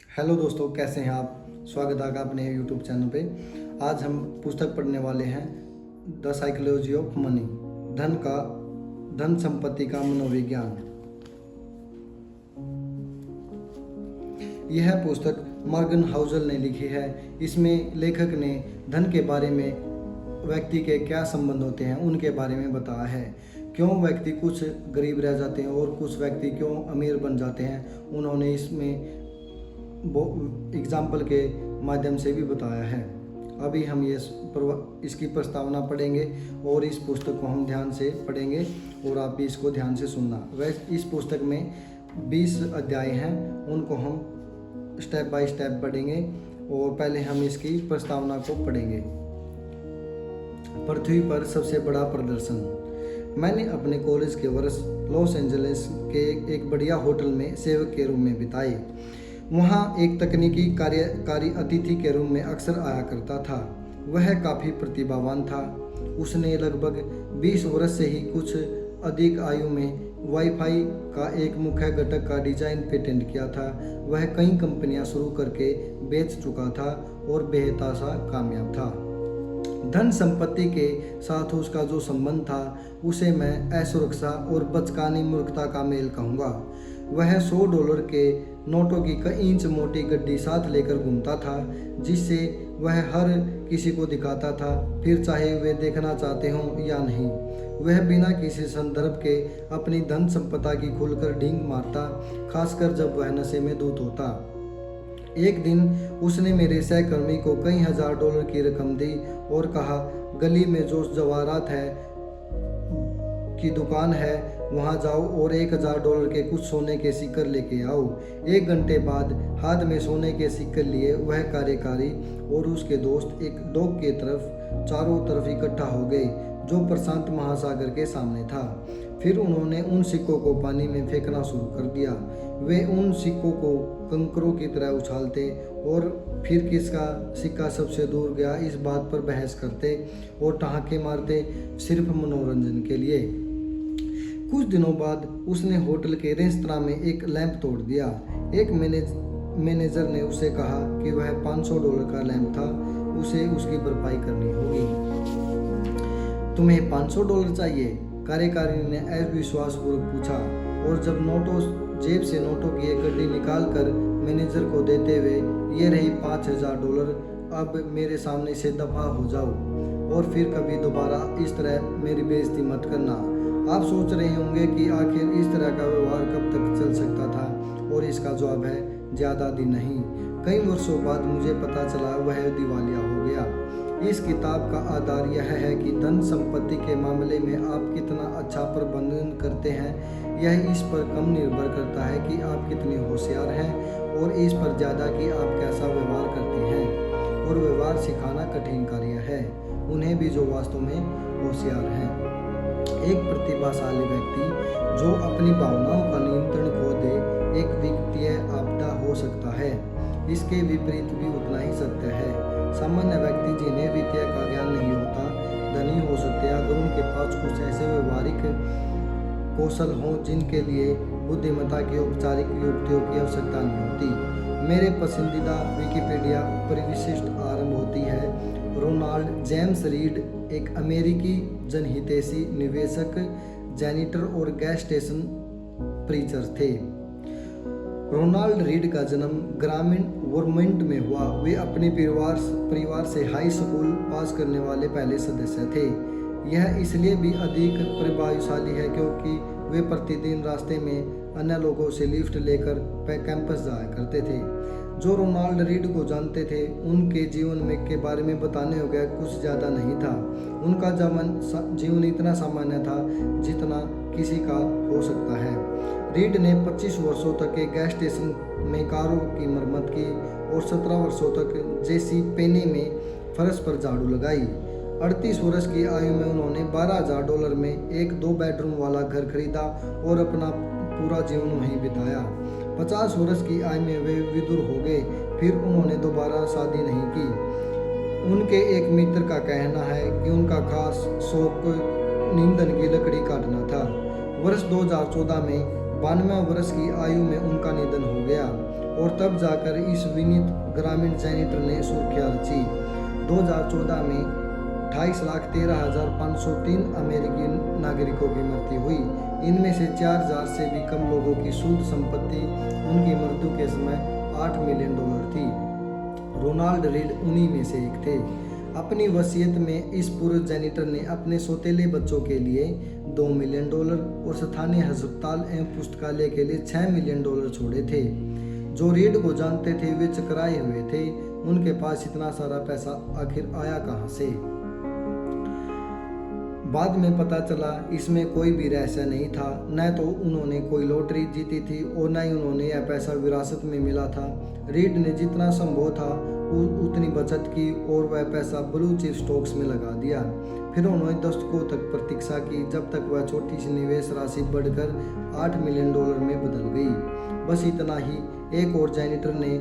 Hello दोस्तों, कैसे हैं आप। स्वागत है आपका अपने यूट्यूब चैनल पे। आज हम पुस्तक पढ़ने वाले हैं द साइकोलॉजी ऑफ मनी, धन संपत्ति का मनोविज्ञान। यह पुस्तक मॉर्गन हाउसल ने लिखी है। इसमें लेखक ने धन के बारे में, व्यक्ति के क्या संबंध होते हैं उनके बारे में बताया है। क्यों व्यक्ति कुछ गरीब रह जाते हैं और कुछ व्यक्ति क्यों अमीर बन जाते हैं, उन्होंने इसमें एग्जाम्पल के माध्यम से भी बताया है। अभी हम इसकी प्रस्तावना पढ़ेंगे और इस पुस्तक को हम ध्यान से पढ़ेंगे और आप भी इसको ध्यान से सुनना। वैसे इस पुस्तक में 20 अध्याय हैं, उनको हम स्टेप बाय स्टेप पढ़ेंगे और पहले हम इसकी प्रस्तावना को पढ़ेंगे। पृथ्वी पर सबसे बड़ा प्रदर्शन। मैंने अपने कॉलेज के वर्ष लॉस एंजलिस के एक बढ़िया होटल में सेवक के रूप में बिताए। वहाँ एक तकनीकी कार्यकारी अतिथि के रूप में अक्सर आया करता था। वह काफ़ी प्रतिभावान था। उसने लगभग 20 वर्ष से ही कुछ अधिक आयु में वाईफाई का एक मुख्य घटक का डिजाइन पेटेंट किया था। वह कई कंपनियां शुरू करके बेच चुका था और बेहताशा कामयाब था। धन संपत्ति के साथ उसका जो संबंध था उसे मैं असुरक्षा और बचकानी मूर्खता का मेल कहूँगा। वह $100 के नोटों की कई इंच मोटी गड्डी साथ लेकर घूमता था, जिससे वह हर किसी को दिखाता था, फिर चाहे वे देखना चाहते हों या नहीं। वह बिना किसी संदर्भ के अपनी धन संपदा की खुलकर ढींग मारता, खासकर जब वह नशे में धुत होता। एक दिन उसने मेरे सहकर्मी को कई $1000 की रकम दी और कहा, गली में जो जवाहरात है की दुकान है वहां जाओ और $1000 के कुछ सोने के सिक्कर लेके आओ। 1 घंटे बाद हाथ में सोने के सिक्कर लिए वह कार्यकारी और उसके दोस्त एक डॉक के चारों तरफ इकट्ठा हो गए जो प्रशांत महासागर के सामने था। फिर उन्होंने उन सिक्कों को पानी में फेंकना शुरू कर दिया। वे उन सिक्कों को कंकरों की तरह उछालते और फिर किसका सिक्का सबसे दूर गया इस बात पर बहस करते और ठहाके मारते, सिर्फ मनोरंजन के लिए। कुछ दिनों बाद उसने होटल के रेस्तरां में एक लैंप तोड़ दिया। एक मैनेजर ने उसे कहा कि वह $500 का लैंप था, उसे उसकी भरपाई करनी होगी। तुम्हें $500 चाहिए? कार्यकारी ने अविश्वासपूर्वक पूछा और जब जेब से नोटों की एक गड्डी निकालकर मैनेजर को देते हुए, ये रही $5000, अब मेरे सामने से दफा हो जाओ और फिर कभी दोबारा इस तरह मेरी बेइज्जती मत करना। आप सोच रहे होंगे कि आखिर इस तरह का व्यवहार कब तक चल सकता था, और इसका जवाब है, ज़्यादा दिन नहीं। कई वर्षों बाद मुझे पता चला वह दिवालिया हो गया। इस किताब का आधार यह है कि धन संपत्ति के मामले में आप कितना अच्छा प्रबंधन करते हैं, यह इस पर कम निर्भर करता है कि आप कितने होशियार हैं, और इस पर ज़्यादा कि आप कैसा व्यवहार करते हैं। और व्यवहार सिखाना कठिन कार्य है, उन्हें भी जो वास्तव में होशियार हैं। एक प्रतिभाशाली व्यक्ति जो अपनी भावनाओं का नियंत्रण खो दे एक वित्तीय आपदा हो सकता है। इसके विपरीत भी उतना ही सत्य है। सामान्य व्यक्ति जिन्हें वित्तीय का ज्ञान नहीं होता धनी हो सकते हैं अगर उनके पास कुछ ऐसे व्यवहारिक कौशल हों जिनके लिए बुद्धिमत्ता की औपचारिक युक्तियों की आवश्यकता नहीं होती। मेरे पसंदीदा विकिपीडिया परिविशिष्ट आरंभ होती है। रोनाल्ड जेम्स रीड एक अमेरिकी जनहितैषी निवेशक, जैनिटर और गैस स्टेशन प्रीचर थे। रोनाल्ड रीड का जन्म ग्रामीण वर्मोंट में हुआ। वे अपने परिवार से हाई स्कूल पास करने वाले पहले सदस्य थे। यह इसलिए भी अधिक प्रभावशाली है क्योंकि वे प्रतिदिन रास्ते में अन्य लोगों से लिफ्ट लेकर कैंपस जाया करते थे। जो रोनाल्ड रीड को जानते थे उनके जीवन में के बारे में बताने हो गया कुछ ज़्यादा नहीं था। उनका जीवन इतना सामान्य था जितना किसी का हो सकता है। रीड ने 25 वर्षों तक एक गैस स्टेशन में कारों की मरम्मत की और 17 वर्षों तक जेसी पेने में फर्श पर झाड़ू लगाई। 38 वर्ष की आयु में उन्होंने $12000 में एक 2 बेडरूम वाला घर खरीदा और अपना पूरा जीवन वहीं बिताया। 50 वर्ष की आयु में वे विधुर हो गए, फिर उन्होंने दोबारा शादी नहीं की। उनके एक मित्र का कहना है कि उनका खास शौक नींदन की लकड़ी काटना था। वर्ष 2014 में 92 वर्ष की आयु में उनका निधन हो गया और तब जाकर इस विनीत ग्रामीण जैनिटर ने सुर्खियां रची। 2014 में 28,13,503 अमेरिकी नागरिकों की मृत्यु हुई। इनमें से 4,000 से भी कम लोगों की शुद्ध संपत्ति उनकी मृत्यु के समय $8 मिलियन थी। रोनाल्ड रीड उन्हीं में से एक थे। अपनी वसीयत में इस पूर्व जैनिटर ने अपने सौतेले बच्चों के लिए $2 मिलियन और स्थानीय अस्पताल एवं पुस्तकालय के लिए $6 मिलियन छोड़े थे। जो रीड को जानते थे वे चकराए हुए थे, उनके पास इतना सारा पैसा आखिर आया कहाँ से। बाद में पता चला इसमें कोई भी रहस्य नहीं था। न तो उन्होंने कोई लॉटरी जीती थी और न ही उन्होंने यह पैसा विरासत में मिला था। रीड ने जितना संभव था उतनी बचत की और वह पैसा ब्लू चिप स्टॉक्स में लगा दिया। फिर उन्होंने दशकों तक प्रतीक्षा की, जब तक वह छोटी सी निवेश राशि बढ़कर $8 मिलियन में बदल गई। बस इतना ही। एक और जैनिटर ने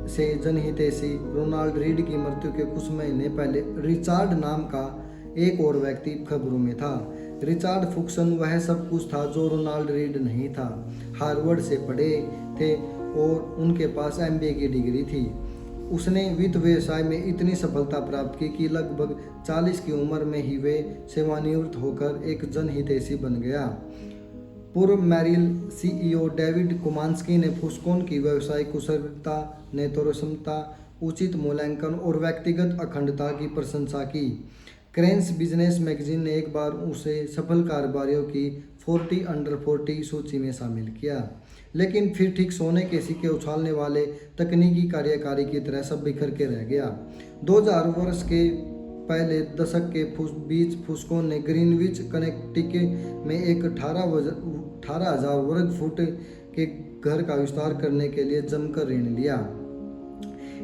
से जनहितैषी रोनाल्ड रीड की मृत्यु के कुछ महीने पहले रिचार्ड नाम का एक और व्यक्ति खबरों में था। रिचार्ड फुक्सन वह सब कुछ था जो रोनाल्ड रीड नहीं था। हार्वर्ड से पढ़े थे और उनके पास MBA की डिग्री थी। उसने वित्त व्यवसाय में इतनी सफलता प्राप्त की कि लगभग 40 की उम्र में ही वे सेवानिवृत्त होकर एक जनहितैषी बन गया। पूर्व मैरिल CEO डेविड कोमांस्की ने फुस्कोन की व्यवसायिक कुशलता, नेतृत्व क्षमता, उचित मूल्यांकन और व्यक्तिगत अखंडता की प्रशंसा की। क्रेन्स बिजनेस मैगजीन ने एक बार उसे सफल कारोबारियों की 40 अंडर 40 सूची में शामिल किया। लेकिन फिर ठीक सोने के सिक्के उछालने वाले तकनीकी कार्यकारी की तरह सब बिखर के रह गया। 2000 वर्ष के पहले दशक के बीच फुस्कोन ने ग्रीनविच कनेक्टिकट में एक 18,000 वर्ग फुट के घर का विस्तार करने के लिए जमकर ऋण लिया।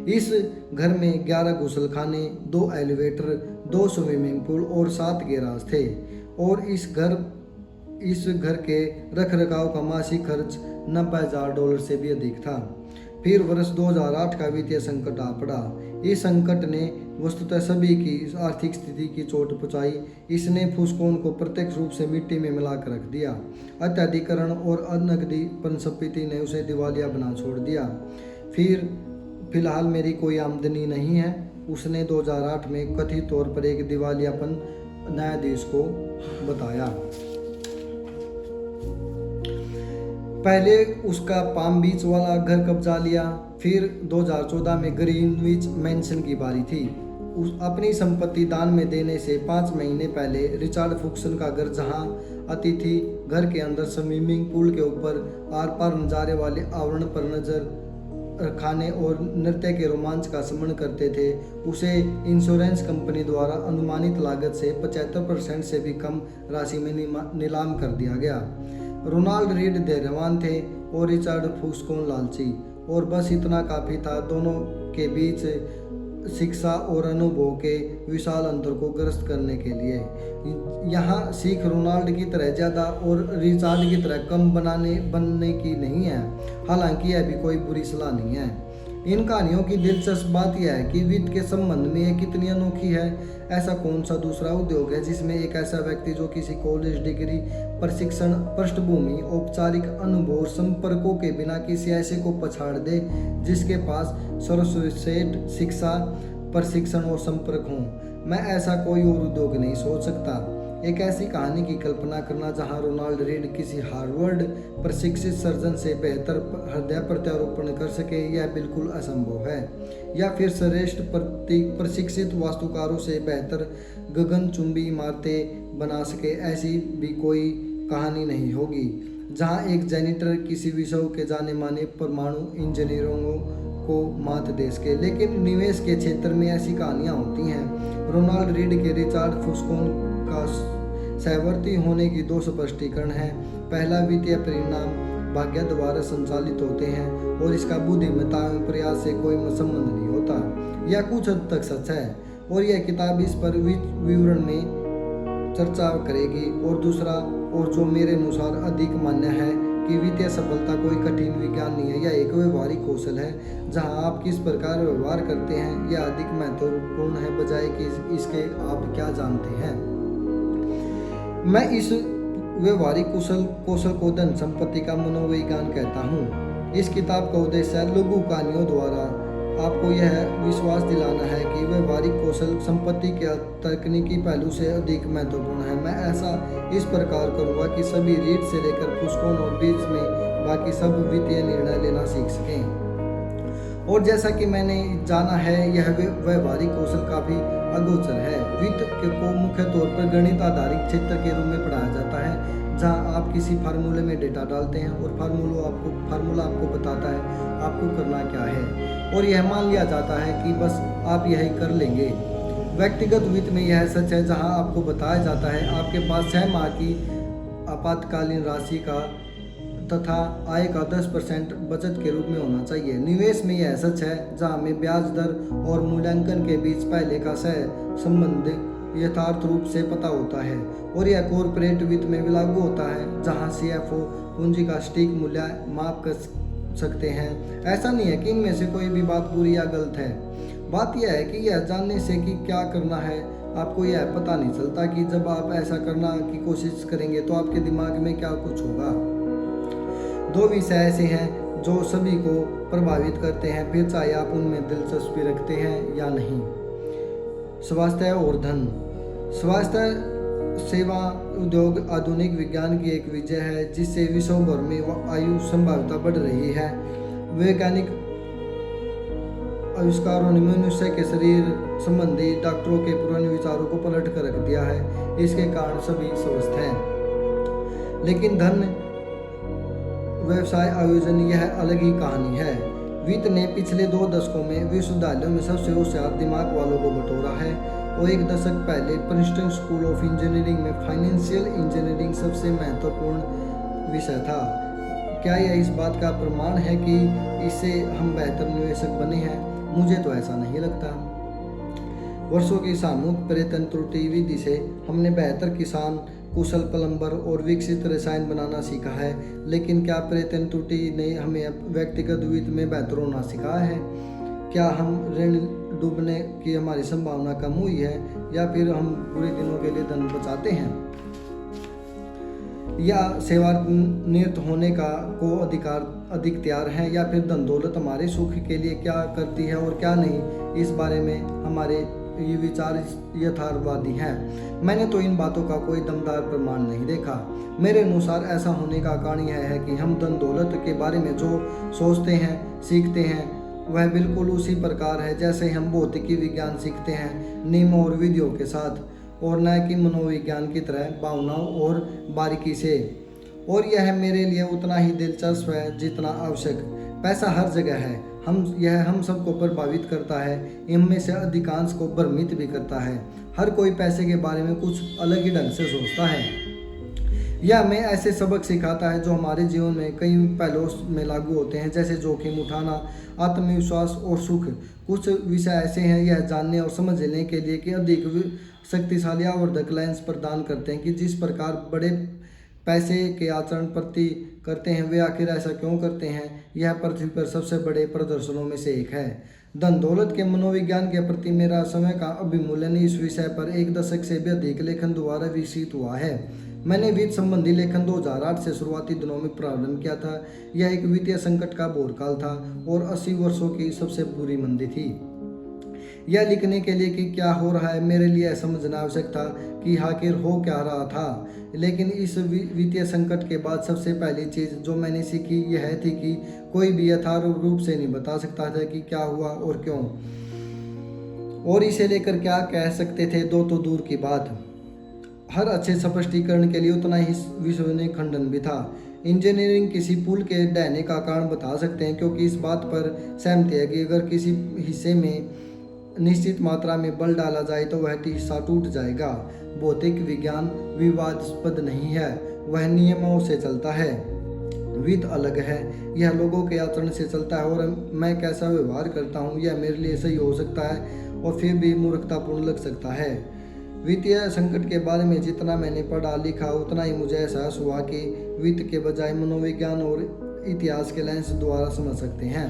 इस घर में 11 गुसलखाने, 2 एलिवेटर, 2 स्विमिंग पूल और 7 गैराज थे और इस घर के रखरखाव का मासिक खर्च $90,000 से भी अधिक था। फिर वर्ष 2008 का वित्तीय संकट आ पड़ा। इस संकट ने वस्तुतः सभी की आर्थिक स्थिति की चोट पहुंचाई। इसने फुस्कोन को प्रत्यक्ष रूप से मिट्टी में मिलाकर रख दिया। अत्यधिकरण और अनगदी संपत्ति ने उसे दिवालिया बना छोड़ दिया। फिलहाल मेरी कोई आमदनी नहीं है, उसने 2008 में कथित तौर पर एक दिवालियापन न्यायाधीश को बताया। पहले उसका पाम बीच वाला घर कब्जा लिया। फिर 2014 में ग्रीनविच मैंशन की बारी थी। अपनी संपत्ति दान में देने से 5 महीने पहले रिचार्ड फुक्सन का घर, जहां अतिथि घर के अंदर स्विमिंग पूल के ऊपर आर पार नजारे वाले आवरण पर नजर खाने और नृत्य के रोमांच का स्मरण करते थे, उसे इंश्योरेंस कंपनी द्वारा अनुमानित लागत से 75% से भी कम राशि में नीलाम कर दिया गया। रोनाल्ड रीड धैर्यवान थे और रिचार्ड फुस्कोन लालची, और बस इतना काफ़ी था दोनों के बीच शिक्षा और अनुभव के विशाल अंतर को ग्रस्त करने के लिए। यहाँ सीख रोनाल्ड की तरह ज़्यादा और रिचार्ड की तरह कम बनने की नहीं है। हालांकि यह भी कोई बुरी सलाह नहीं है। इन कहानियों की दिलचस्प बात यह है कि वित्त के संबंध में ये कितनी अनोखी है। ऐसा कौन सा दूसरा उद्योग है जिसमें एक ऐसा व्यक्ति जो किसी कॉलेज डिग्री, प्रशिक्षण, पृष्ठभूमि, औपचारिक अनुभव और संपर्कों के बिना किसी ऐसे को पछाड़ दे जिसके पास सर्वश्रेष्ठ शिक्षा, प्रशिक्षण और संपर्क हों। मैं ऐसा कोई और उद्योग नहीं सोच सकता। एक ऐसी कहानी की कल्पना करना जहां रोनाल्ड रीड किसी हार्वर्ड प्रशिक्षित सर्जन से बेहतर हृदय प्रत्यारोपण कर सके, यह बिल्कुल असंभव है। या फिर श्रेष्ठ प्रशिक्षित वास्तुकारों से बेहतर गगनचुंबी इमारतें बना सके, ऐसी भी कोई कहानी नहीं होगी। जहां एक जैनिटर किसी विश्व के जाने माने परमाणु इंजीनियरों को मात दे सके। लेकिन निवेश के क्षेत्र में ऐसी कहानियां होती हैं। रोनाल्ड रीड के रिचार्ड फुस्कोन का सहवर्ती होने की 2 स्पष्टीकरण हैं। पहला, वित्तीय परिणाम भाग्य द्वारा संचालित होते हैं और इसका बुद्धिमत्ता एवं प्रयास से कोई संबंध नहीं होता। यह कुछ हद तक सच है और यह किताब इस पर विवरण में चर्चा करेगी। और दूसरा, और जो मेरे अनुसार अधिक मान्य है, कि वित्तीय सफलता कोई कठिन विज्ञान नहीं है, यह एक व्यवहारिक कौशल है। जहां आप किस प्रकार व्यवहार करते हैं यह अधिक महत्वपूर्ण है बजाय कि इसके आप क्या जानते हैं। मैं इस व्यवहारिक कौशल को धन संपत्ति का मनोविज्ञान कहता हूँ। इस किताब का उद्देश्य लघु कहानियों द्वारा आपको यह विश्वास दिलाना है कि व्यवहारिक कौशल संपत्ति के तकनीकी पहलू से अधिक महत्वपूर्ण है। मैं ऐसा इस प्रकार करूँगा कि सभी रीढ़ से लेकर पुष्कों और बीज में बाकी सब वित्तीय निर्णय लेना सीख सकें। और जैसा कि मैंने जाना है, यह व्यवहारिक कौशल काफ़ी अगोचर है। वित्त को मुख्य तौर पर गणित आधारित क्षेत्र के रूप में पढ़ाया जाता है, जहां आप किसी फार्मूले में डेटा डालते हैं और फार्मूला आपको बताता है आपको करना क्या है, और यह मान लिया जाता है कि बस आप यही कर लेंगे। व्यक्तिगत वित्त में यह सच है, जहां आपको बताया जाता है आपके पास 6 माह की आपातकालीन राशि का तथा आय का 10% बचत के रूप में होना चाहिए। निवेश में यह सच है, जहां हमें ब्याज दर और मूल्यांकन के बीच पहले का सह संबंध यथार्थ रूप से पता होता है, और यह कॉर्पोरेट वित्त में भी लागू होता है, जहां CFO पूंजी का सटीक मूल्य माप कर सकते हैं। ऐसा नहीं है कि इनमें से कोई भी बात बुरी या गलत है। बात यह है कि यह जानने से कि क्या करना है, आपको यह पता नहीं चलता कि जब आप ऐसा करना की कोशिश करेंगे तो आपके दिमाग में क्या कुछ होगा। 2 विषय ऐसे हैं जो सभी को प्रभावित करते हैं, फिर चाहे आप उनमें दिलचस्पी रखते हैं या नहीं। स्वास्थ्य और धन। स्वास्थ्य सेवा उद्योग आधुनिक विज्ञान की एक विजय है, जिससे विश्व भर में आयु संभाव्यता बढ़ रही है। वैज्ञानिक आविष्कारों ने मनुष्य के शरीर संबंधी डॉक्टरों के पुराने विचारों को पलट कर रख दिया है। इसके कारण सभी स्वस्थ हैं। लेकिन धन व्यवसाय आयोजन यह अलग ही कहानी है। वित्त ने पिछले 2 दशकों में विश्वविद्यालयों में सबसे होशियार दिमाग वालों को बटोरा है, और 1 दशक पहले प्रिंसटन स्कूल ऑफ इंजीनियरिंग में फाइनेंशियल इंजीनियरिंग सबसे महत्वपूर्ण विषय था। क्या यह इस बात का प्रमाण है कि इससे हम बेहतर निवेशक बने हैं? मुझे तो ऐसा नहीं लगता। वर्षों की सामूहिक प्रयत्न त्रुटि विधि से हमने बेहतर किसान, कुशल प्लम्बर और विकसित रसायन बनाना सीखा है, लेकिन क्या प्रयत्न त्रुटि ने हमें व्यक्तिगत वित्त में बेहतर होना सिखाया है? क्या हम ऋण डूबने की हमारी संभावना कम हुई है, या फिर हम बुरे दिनों के लिए धन बचाते हैं, या सेवानिवृत्त होने का को अधिक तैयार हैं, या फिर धन दौलत हमारे सुख के लिए क्या करती है और क्या नहीं? इस बारे में हमारे ये विचार यथार्थवादी हैं। मैंने तो इन बातों का कोई दमदार प्रमाण नहीं देखा। मेरे अनुसार ऐसा होने का कारण यह है कि हम धन दौलत के बारे में जो सोचते हैं, सीखते हैं, वह बिल्कुल उसी प्रकार है जैसे हम भौतिकी विज्ञान सीखते हैं, नियमों और विधियों के साथ, और न कि मनोविज्ञान की तरह भावनाओं और बारीकी से। और यह मेरे लिए उतना ही दिलचस्प है जितना आवश्यक। पैसा हर जगह है, हम सबको प्रभावित करता है, इनमें से अधिकांश को भ्रमित भी करता है। हर कोई पैसे के बारे में कुछ अलग ही ढंग से सोचता है। यह हमें ऐसे सबक सिखाता है जो हमारे जीवन में कई पहलुओं में लागू होते हैं, जैसे जोखिम उठाना, आत्मविश्वास और सुख। कुछ विषय ऐसे हैं यह जानने और समझने के लिए कि अधिक शक्तिशाली आवर्धक लेंस प्रदान करते हैं कि जिस प्रकार बड़े पैसे के आचरण प्रति करते हैं, वे आखिर ऐसा क्यों करते हैं। यह पृथ्वी पर सबसे बड़े प्रदर्शनों में से एक है। धन दौलत के मनोविज्ञान के प्रति मेरा समय का अभिमूल्यन इस विषय पर 1 दशक से भी अधिक लेखन द्वारा विकसित हुआ है। मैंने वित्त संबंधी लेखन 2008 से शुरुआती दिनों में प्रारंभ किया था। यह एक वित्तीय संकट का भोरकाल था और 80 वर्षों की सबसे बुरी मंदी थी। यह लिखने के लिए कि क्या हो रहा है, मेरे लिए समझना आवश्यक था कि आखिर हो क्या रहा था। लेकिन इस वित्तीय संकट के बाद सबसे पहली चीज़ जो मैंने सीखी यह थी कि कोई भी यथार्थ रूप से नहीं बता सकता था कि क्या हुआ और क्यों, और इसे लेकर क्या कह सकते थे दो तो दूर की बात। हर अच्छे स्पष्टीकरण के लिए उतना ही विश्वसनीय खंडन भी था। इंजीनियरिंग किसी पुल के ढहने का कारण बता सकते हैं, क्योंकि इस बात पर सहमति है कि अगर किसी हिस्से में निश्चित मात्रा में बल डाला जाए तो वह हिस्सा टूट जाएगा। भौतिक विज्ञान विवादास्पद नहीं है, वह नियमों से चलता है। वित्त अलग है, यह लोगों के आचरण से चलता है, और मैं कैसा व्यवहार करता हूँ यह मेरे लिए सही हो सकता है और फिर भी मूर्खतापूर्ण लग सकता है। वित्तीय संकट के बारे में जितना मैंने पढ़ा लिखा उतना ही मुझे एहसास हुआ कि वित्त के बजाय मनोविज्ञान और इतिहास के लेंस द्वारा समझ सकते हैं।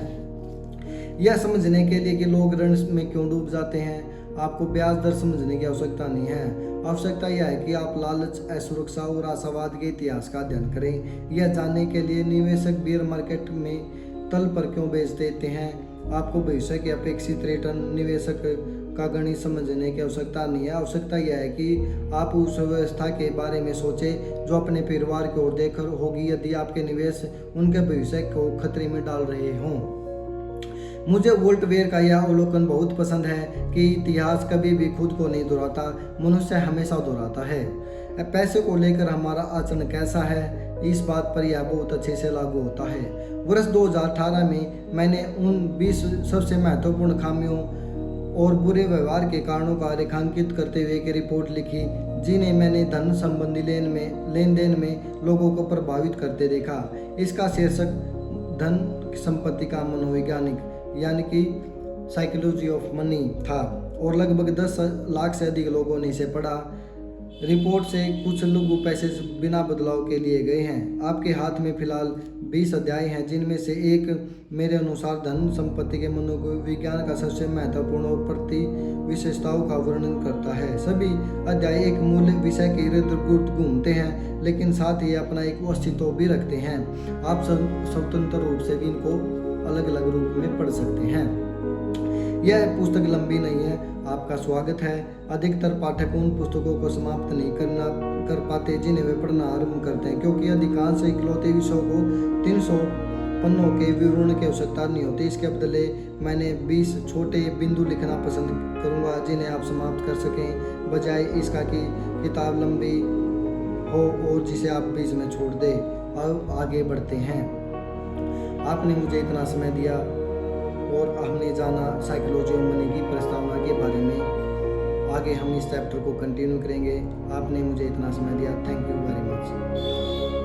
यह समझने के लिए कि लोग ऋण में क्यों डूब जाते हैं, आपको ब्याज दर समझने की आवश्यकता नहीं है। आवश्यकता यह है कि आप लालच, असुरक्षा और आशावाद के इतिहास का अध्ययन करें। यह जानने के लिए निवेशक बेयर मार्केट में तल पर क्यों बेच देते हैं। आपको भविष्य के अपेक्षित रिटर्न निवेशक का गणित समझने की आवश्यकता नहीं है। आवश्यकता यह है कि आप उस व्यवस्था के बारे में सोचें जो अपने परिवार की ओर देख होगी यदि आपके निवेश उनके भविष्य को खतरे में डाल रहे हों। मुझे वोल्टेयर का यह अवलोकन बहुत पसंद है कि इतिहास कभी भी खुद को नहीं दोहराता, मनुष्य हमेशा दोहराता है। पैसे को लेकर हमारा आचरण कैसा है, इस बात पर यह बहुत अच्छे से लागू होता है। वर्ष 2018 में मैंने उन 20 सबसे महत्वपूर्ण खामियों और बुरे व्यवहार के कारणों का रेखांकित करते हुए एक रिपोर्ट लिखी जिन्हें मैंने धन संबंधी लेन देन में लोगों को प्रभावित करते देखा। इसका शीर्षक धन संपत्ति का मनोवैज्ञानिक यानी कि साइकोलॉजी ऑफ मनी था और लगभग 10 लाख से अधिक लोगों ने इसे पढ़ा। रिपोर्ट से कुछ लघु पैसेज बिना बदलाव के लिए गए हैं। आपके हाथ में फिलहाल 20 अध्याय हैं जिनमें से एक मेरे अनुसार धन संपत्ति के मनोविज्ञान का सबसे महत्वपूर्ण और प्रति विशेषताओं का वर्णन करता है। सभी अध्याय एक मूल विषय के इर्द गिर्द घूमते हैं लेकिन साथ ही अपना एक अस्तित्व भी रखते हैं। आप स्वतंत्र रूप से भी इनको अलग अलग रूप में पढ़ सकते हैं। यह पुस्तक लंबी नहीं है। आपका स्वागत है। अधिकतर पाठक उन पुस्तकों को समाप्त नहीं कर पाते जिन्हें वे पढ़ना आरंभ करते हैं क्योंकि अधिकांश इकलौते विषयों को 300 पन्नों के विवरण की आवश्यकता नहीं होती। इसके बदले मैंने 20 छोटे बिंदु लिखना पसंद करूंगा जिन्हें आप समाप्त कर सकें, बजाय इसका कि किताब लंबी हो और जिसे आप बीच में छोड़ दें। अब आगे बढ़ते हैं। आपने मुझे इतना समय दिया और हमने जाना साइकोलॉजी ऑफ मनी की प्रस्तावना के बारे में। आगे हम इस चैप्टर को कंटिन्यू करेंगे। आपने मुझे इतना समय दिया। Thank you very much.